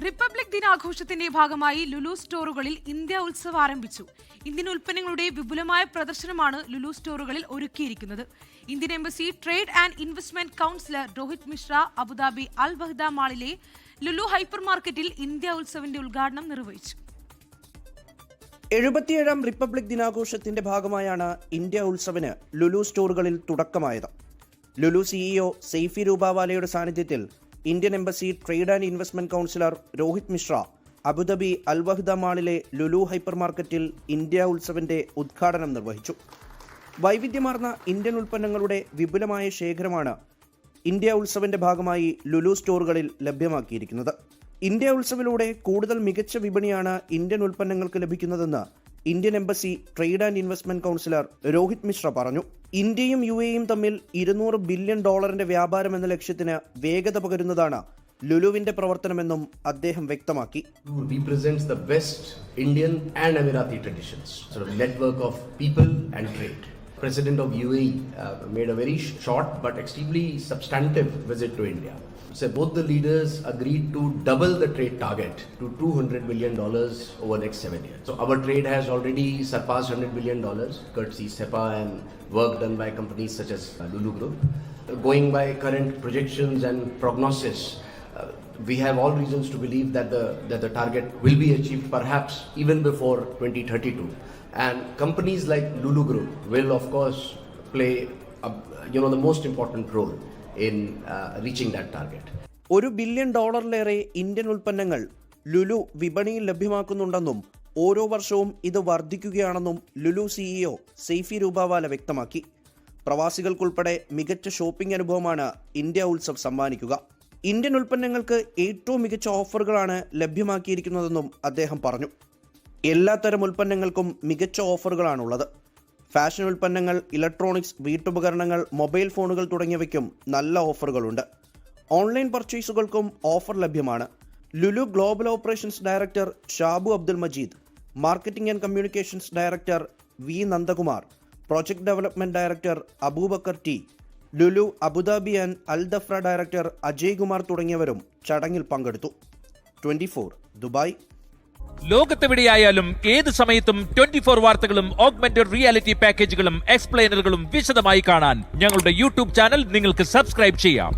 Republic ദിനാഘോഷത്തിന്റെ ഭാഗമായി ലുലു സ്റ്റോറുകളിൽ ഇന്ത്യ ഉത്സവം ആരംഭിച്ചു. ഇന്ത്യൻ ഉൽപ്പന്നങ്ങളുടെ വിപുലമായ പ്രദർശനമാണ് ലുലു സ്റ്റോറുകളിൽ ഒരുക്കിയിരിക്കുന്നത്. Indian embassy trade and investment counsellor Rohit Mishra Abu Dhabi Al Wahda മാളിലെ ലുലു ഹൈപ്പർ മാർക്കറ്റിൽ ഇന്ത്യ ഉത്സവിന്റെ ഉദ്ഘാടനം നിർവഹിച്ചു. 77ാം റിപ്പബ്ലിക് ദിനാഘോഷത്തിന്റെ ഭാഗമായാണ് ഇന്ത്യ ഉത്സവിന് ലുലു സ്റ്റോറുകളിൽ തുടക്കമായത്. ലുലു സിഇഒ സെയ്ഫി രൂപവാലയുടെ സാന്നിധ്യത്തിൽ Indian embassy trade and investment counsellor Rohit Mishra Abu Dhabi Al Wahda മാളിലെ ലുലു ഹൈപ്പർ മാർക്കറ്റിൽ ഇന്ത്യ ഉത്സവിന്റെ ഉദ്ഘാടനം നിർവഹിച്ചു. വൈവിധ്യമാർന്ന ഇന്ത്യൻ ഉൽപ്പന്നങ്ങളുടെ വിപുലമായ ശേഖരമാണ് ഇന്ത്യ ഉത്സവിന്റെ ഭാഗമായി ലുലു സ്റ്റോറുകളിൽ ലഭ്യമാക്കിയിരിക്കുന്നത്. ഇന്ത്യ ഉത്സവിലൂടെ കൂടുതൽ മികച്ച വിപണിയാണ് ഇന്ത്യൻ ഉൽപ്പന്നങ്ങൾക്ക് ലഭിക്കുന്നതെന്ന് Indian embassy trade and investment counsellor Rohit Mishra പറഞ്ഞു. ഇന്ത്യയും UAEയും തമ്മിൽ $200 ബില്യൺ വ്യാപാരം എന്ന ലക്ഷ്യത്തിന് വേഗത പകരുന്നതാണ് ലുലുവിന്റെ പ്രവർത്തനമെന്നും അദ്ദേഹം വ്യക്തമാക്കി. Represents the best Indian and Emirati traditions, sort of network of people and trade. President of UAE made a very short but extremely substantive visit to India. So both the leaders agreed to double the trade target to $200 billion over the next 7 years. So our trade has already surpassed $100 billion, courtesy SEPA and work done by companies such as Lulu Group. Going by current projections and prognosis, we have all reasons to believe that the target will be achieved perhaps even before 2032. And companies like Lulu Group will of course play the most important role in reaching that target. $1 billion Indian ഉൽപ്പന്നങ്ങൾ ലുലു വിപണിയിൽ ലഭ്യമാക്കുന്നുണ്ടെന്നും ഓരോ വർഷവും ഇത് വർദ്ധിക്കുകയാണെന്നും Lulu CEO Saifi Rupawala വ്യക്തമാക്കി. പ്രവാസികൾക്കുൾപ്പെടെ മികച്ച shopping അനുഭവമാണ് India Utsav സമ്മാനിക്കുക. Indian ഉൽപ്പന്നങ്ങൾക്ക് ഏറ്റവും മികച്ച ഓഫറുകളാണ് ലഭ്യമാക്കിയിരിക്കുന്നതെന്നും അദ്ദേഹം പറഞ്ഞു. എല്ലാത്തരം ഉൽപ്പന്നങ്ങൾക്കും മികച്ച ഓഫറുകളാണുള്ളത്. ഫാഷൻ ഉൽപ്പന്നങ്ങൾ, ഇലക്ട്രോണിക്സ്, വീട്ടുപകരണങ്ങൾ, മൊബൈൽ ഫോണുകൾ തുടങ്ങിയവയ്ക്കും നല്ല ഓഫറുകളുണ്ട്. ഓൺലൈൻ പർച്ചേസുകൾക്കും ഓഫർ ലഭ്യമാണ്. Lulu global operations director Shabu Abdul Majeed, marketing and communications director V Nandakumar, project development director Aboobacker T, Lulu Abu Dhabi and Al Dhafra director Ajay Kumar തുടങ്ങിയവരും ചടങ്ങിൽ പങ്കെടുത്തു. 24 ദുബായ്. ലോകത്തെവിടെയായാലും ഏത് സമയത്തും 24 വാർത്തകളും ഓഗ്മെന്റഡ് റിയാലിറ്റി പാക്കേജുകളും എക്സ്പ്ലെയിനറുകളും വിശദമായി കാണാൻ ഞങ്ങളുടെ യൂട്യൂബ് ചാനൽ നിങ്ങൾക്ക് സബ്സ്ക്രൈബ് ചെയ്യാം.